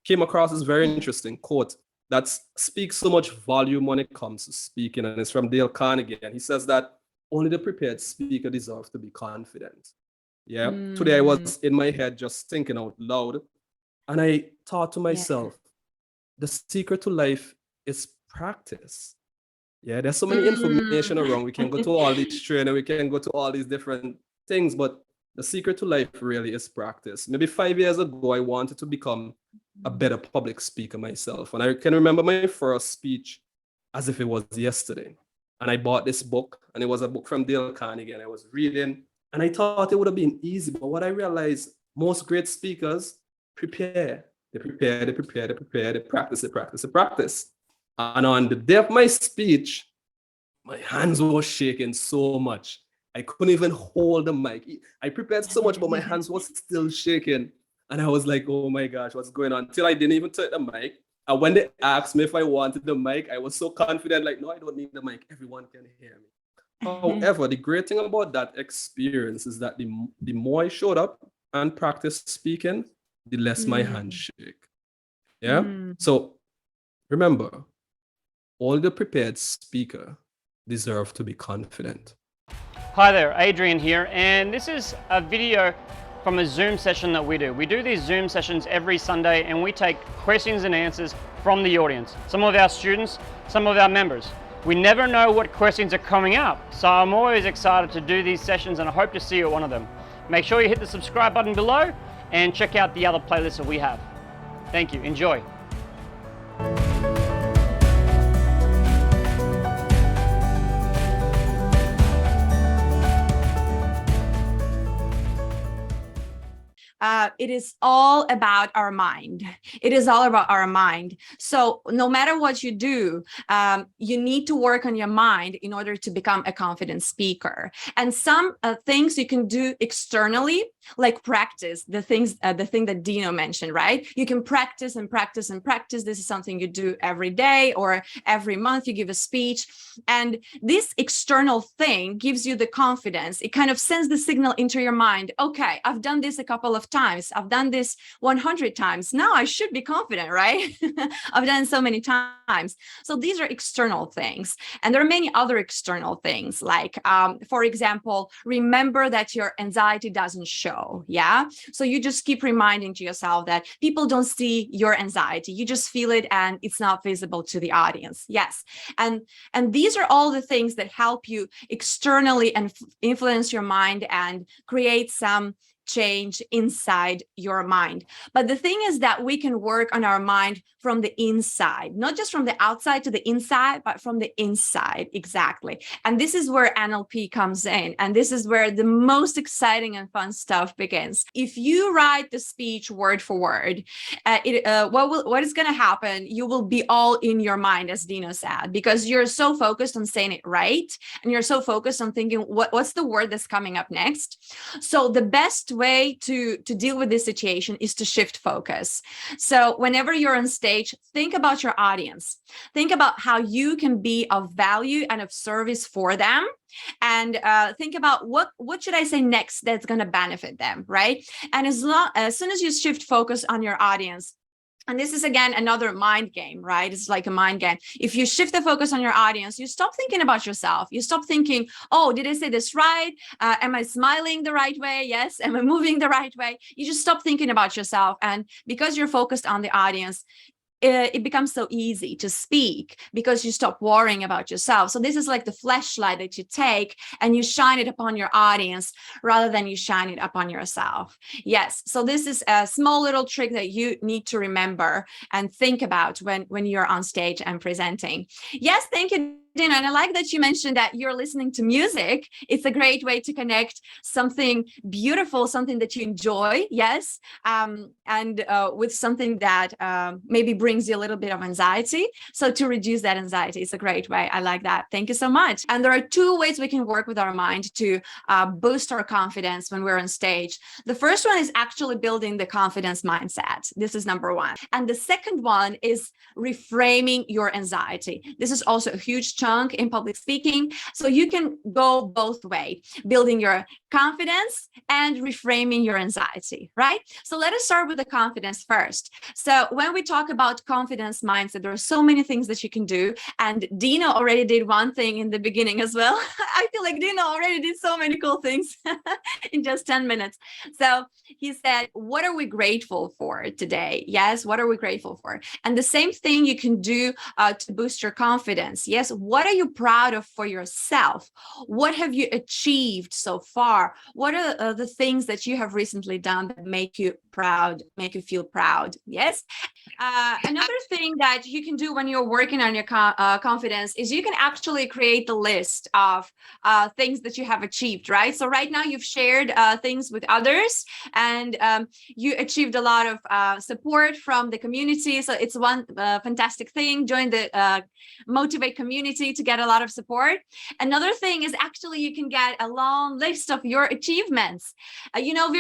came across this very interesting quote that speaks so much volume when it comes to speaking, and it's from Dale Carnegie, and he says that only the prepared speaker deserves to be confident. Yeah. Today I was in my head just thinking out loud, and I thought to myself, the secret to life is practice. Yeah, there's so many information around. We can go to all these training, we can go to all these different things, but the secret to life really is practice. Maybe 5 years ago, I wanted to become a better public speaker myself. And I can remember my first speech as if it was yesterday. And I bought this book, and it was a book from Dale Carnegie, and I was reading, and I thought it would have been easy. But what I realized, most great speakers prepare. They prepare, they prepare, they prepare, they practice, they practice, they practice. And on the day of my speech, my hands were shaking so much. I couldn't even hold the mic. I prepared so much, but my hands were still shaking. And I was like, oh my gosh, what's going on? Till I didn't even take the mic. And when they asked me if I wanted the mic, I was so confident, like, no, I don't need the mic. Everyone can hear me. However, the great thing about that experience is that the more I showed up and practiced speaking, the less my hands shake. Yeah. So remember, all the prepared speaker deserve to be confident. Hi there, Adrian here, and this is a video from a Zoom session that we do. We do these Zoom sessions every Sunday, and we take questions and answers from the audience. Some of our students, some of our members. We never know what questions are coming up, so I'm always excited to do these sessions, and I hope to see you at one of them. Make sure you hit the subscribe button below and check out the other playlists that we have. Thank you, enjoy. It is all about our mind. It is all about our mind. So no matter what you do, you need to work on your mind in order to become a confident speaker. And some things you can do externally, like practice, the thing that Dino mentioned, right? You can practice and practice and practice. This is something you do every day or every month. You give a speech. And this external thing gives you the confidence. It kind of sends the signal into your mind. Okay, I've done this a couple of times. I've done this 100 times. Now I should be confident, right? I've done it so many times. So these are external things. And there are many other external things, like, for example, remember that your anxiety doesn't show. Yeah. So you just keep reminding to yourself that people don't see your anxiety. You just feel it and it's not visible to the audience. Yes. And these are all the things that help you externally and influence your mind and create some change inside your mind. But the thing is that we can work on our mind from the inside, not just from the outside to the inside, but from the inside. Exactly. And this is where NLP comes in. And this is where the most exciting and fun stuff begins. If you write the speech word for word, what is going to happen? You will be all in your mind, as Dino said, because you're so focused on saying it right. And you're so focused on thinking, what's the word that's coming up next? So the best way to deal with this situation is to shift focus. So whenever you're on stage, think about your audience. Think about how you can be of value and of service for them. And think about what should I say next that's going to benefit them, right? And as soon as you shift focus on your audience, and this is, again, another mind game, right? It's like a mind game. If you shift the focus on your audience, you stop thinking about yourself. You stop thinking, oh, did I say this right? Am I smiling the right way? Yes. Am I moving the right way? You just stop thinking about yourself. And because you're focused on the audience, it becomes so easy to speak because you stop worrying about yourself. So this is like the flashlight that you take and you shine it upon your audience rather than you shine it upon yourself. Yes. So this is a small little trick that you need to remember and think about when you're on stage and presenting. Yes. Thank you, Dino. And I like that you mentioned that you're listening to music. It's a great way to connect something beautiful, something that you enjoy. Yes. And with something that maybe brings you a little bit of anxiety. So to reduce that anxiety is a great way. I like that. Thank you so much. And there are two ways we can work with our mind to boost our confidence when we're on stage. The first one is actually building the confidence mindset. This is number one. And the second one is reframing your anxiety. This is also a huge chunk punk in public speaking. So you can go both way, building your confidence and reframing your anxiety, right? So let us start with the confidence first. So when we talk about confidence mindset, there are so many things that you can do. And Dino already did one thing in the beginning as well. I feel like Dino already did so many cool things in just 10 minutes. So he said, what are we grateful for today? Yes, what are we grateful for? And the same thing you can do to boost your confidence. Yes, what are you proud of for yourself? What have you achieved so far? What are the things that you have recently done that make you proud, make you feel proud? Yes. Another thing that you can do when you're working on your confidence is you can actually create the list of things that you have achieved, right? So right now you've shared things with others, and you achieved a lot of support from the community. So it's one fantastic thing. Join the Motivate community to get a lot of support. Another thing is actually you can get a long list of your achievements.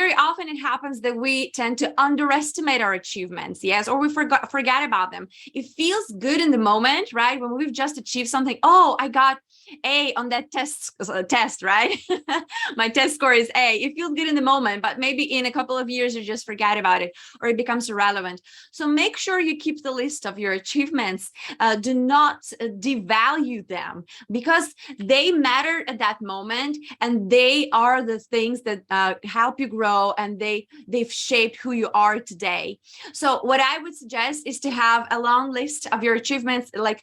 Very often it happens that we tend to underestimate our achievements, yes, or we forget about them. It feels good in the moment, right? When we've just achieved something. Oh, I got A on that test, right? My test score is A. It feels good in the moment, but maybe in a couple of years you just forget about it, or it becomes irrelevant. So make sure you keep the list of your achievements. Do not devalue them, because they matter at that moment, and they are the things that help you grow, and they've shaped who you are today. So what I would suggest is to have a long list of your achievements, like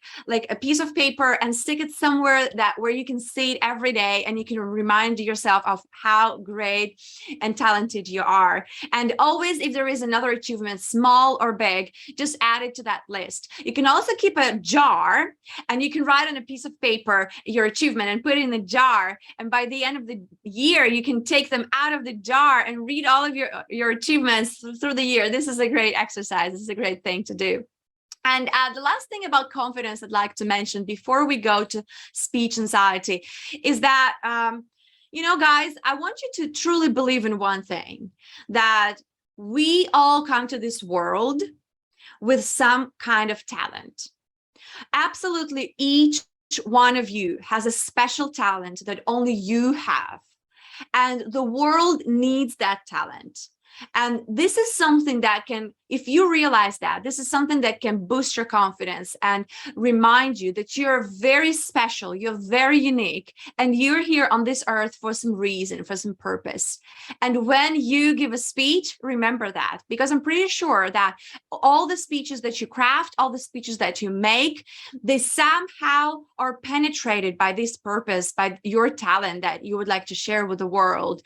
a piece of paper, and stick it somewhere where you can see it every day, and you can remind yourself of how great and talented you are. And always, if there is another achievement, small or big, just add it to that list. You can also keep a jar, and you can write on a piece of paper your achievement and put it in the jar. And by the end of the year, you can take them out of the jar and read all of your achievements through the year. This is a great exercise. This is a great thing to do. And the last thing about confidence I'd like to mention before we go to speech anxiety is that, guys, I want you to truly believe in one thing, that we all come to this world with some kind of talent. Absolutely each one of you has a special talent that only you have. And the world needs that talent. And this is something that can, if you realize that, this is something that can boost your confidence and remind you that you're very special, you're very unique, and you're here on this earth for some reason, for some purpose. And when you give a speech, remember that, because I'm pretty sure that all the speeches that you craft, all the speeches that you make, they somehow are penetrated by this purpose, by your talent that you would like to share with the world.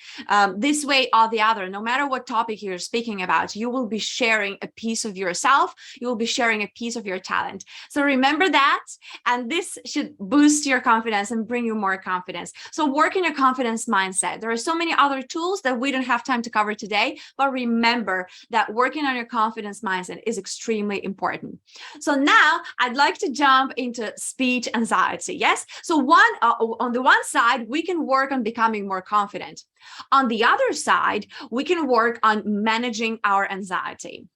This way or the other, no matter what topic you're speaking about, you will be sharing a piece of yourself, you will be sharing a piece of your talent. So remember that, and this should boost your confidence and bring you more confidence. So work in your confidence mindset. There are so many other tools that we don't have time to cover today, but remember that working on your confidence mindset is extremely important. So now I'd like to jump into speech anxiety. Yes, so on the one side, we can work on becoming more confident. On the other side, we can work on managing our anxiety.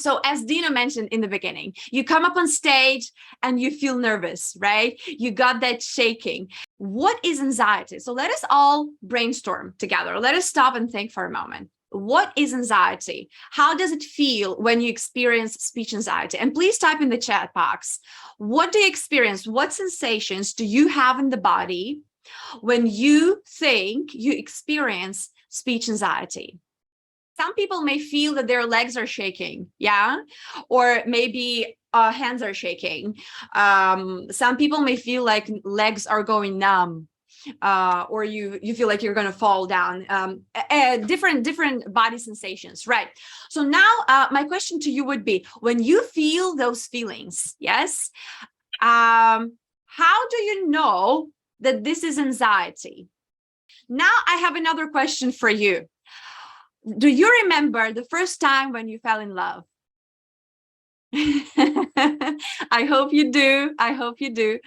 So as Dina mentioned in the beginning, you come up on stage and you feel nervous, right? You got that shaking. What is anxiety? So let us all brainstorm together. Let us stop and think for a moment. What is anxiety? How does it feel when you experience speech anxiety? And please type in the chat box. What do you experience? What sensations do you have in the body when you think you experience speech anxiety? Some people may feel that their legs are shaking, yeah, or maybe hands are shaking. Some people may feel like legs are going numb, or you feel like you're going to fall down. Different body sensations, right? So now my question to you would be, when you feel those feelings, yes, how do you know that this is anxiety? Now I have another question for you. Do you remember the first time when you fell in love? I hope you do. I hope you do.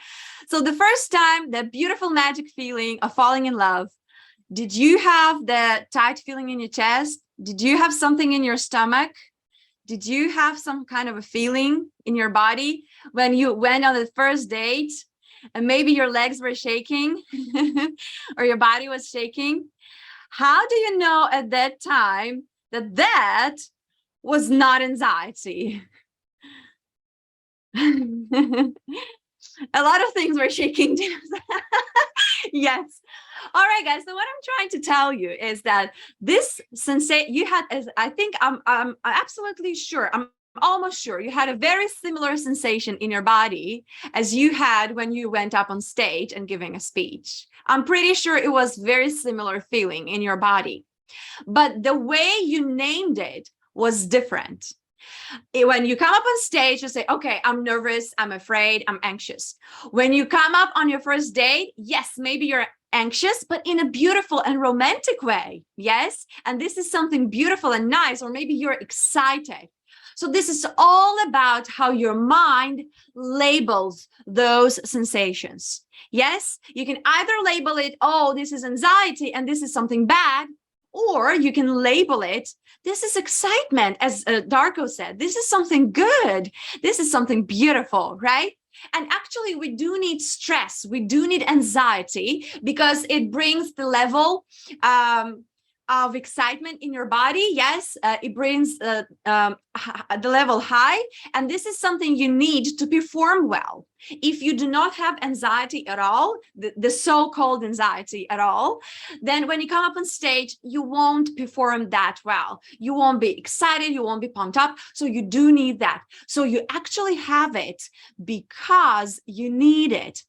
So the first time, that beautiful magic feeling of falling in love, did you have that tight feeling in your chest? Did you have something in your stomach? Did you have some kind of a feeling in your body when you went on the first date and maybe your legs were shaking or your body was shaking. How do you know at that time that that was not anxiety? A lot of things were shaking too. Yes. All right, guys. So what I'm trying to tell you is that this sensation you had, as I think I'm absolutely sure, I'm almost sure you had a very similar sensation in your body as you had when you went up on stage and giving a speech. I'm pretty sure it was very similar feeling in your body, but the way you named it was different. When you come up on stage, you say, okay, I'm nervous, I'm afraid, I'm anxious. When you come up on your first date, yes, maybe you're anxious, but in a beautiful and romantic way. Yes. And this is something beautiful and nice, or maybe you're excited. So this is all about how your mind labels those sensations. Yes, you can either label it, oh, this is anxiety and this is something bad, or you can label it, this is excitement, as Darko said, this is something good, this is something beautiful, right? And actually, we do need stress, we do need anxiety, because it brings the level of excitement in your body. Yes, it brings the level high, and this is something you need to perform well. If you do not have anxiety at all, the so-called anxiety at all, then when you come up on stage, you won't perform that well. You won't be excited, you won't be pumped up. So you do need that. So you actually have it because you need it.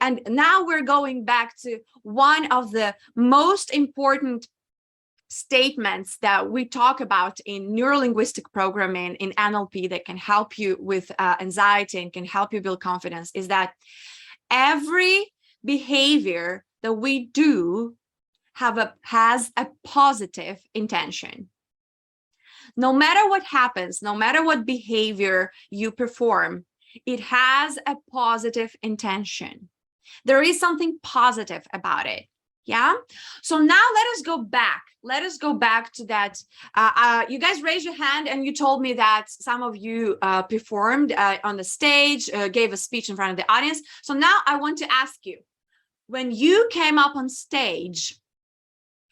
And now we're going back to one of the most important statements that we talk about in neurolinguistic programming, in NLP, that can help you with anxiety and can help you build confidence, is that every behavior that we do has a positive intention. No matter what happens, no matter what behavior you perform, it has a positive intention. There is something positive about it. Yeah. So now let us go back. Let us go back to that. You guys raised your hand and you told me that some of you performed on the stage, gave a speech in front of the audience. So now I want to ask you, when you came up on stage,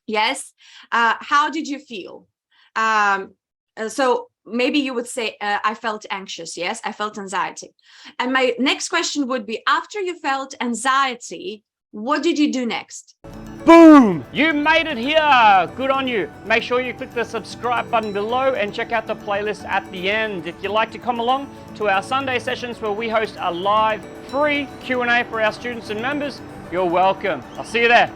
yes, how did you feel? So maybe you would say, I felt anxious. Yes, I felt anxiety. And my next question would be, after you felt anxiety, what did you do next? Boom! You made it here! Good on you. Make sure you click the subscribe button below and check out the playlist at the end. If you'd like to come along to our Sunday sessions where we host a live free Q&A for our students and members, you're welcome. I'll see you there.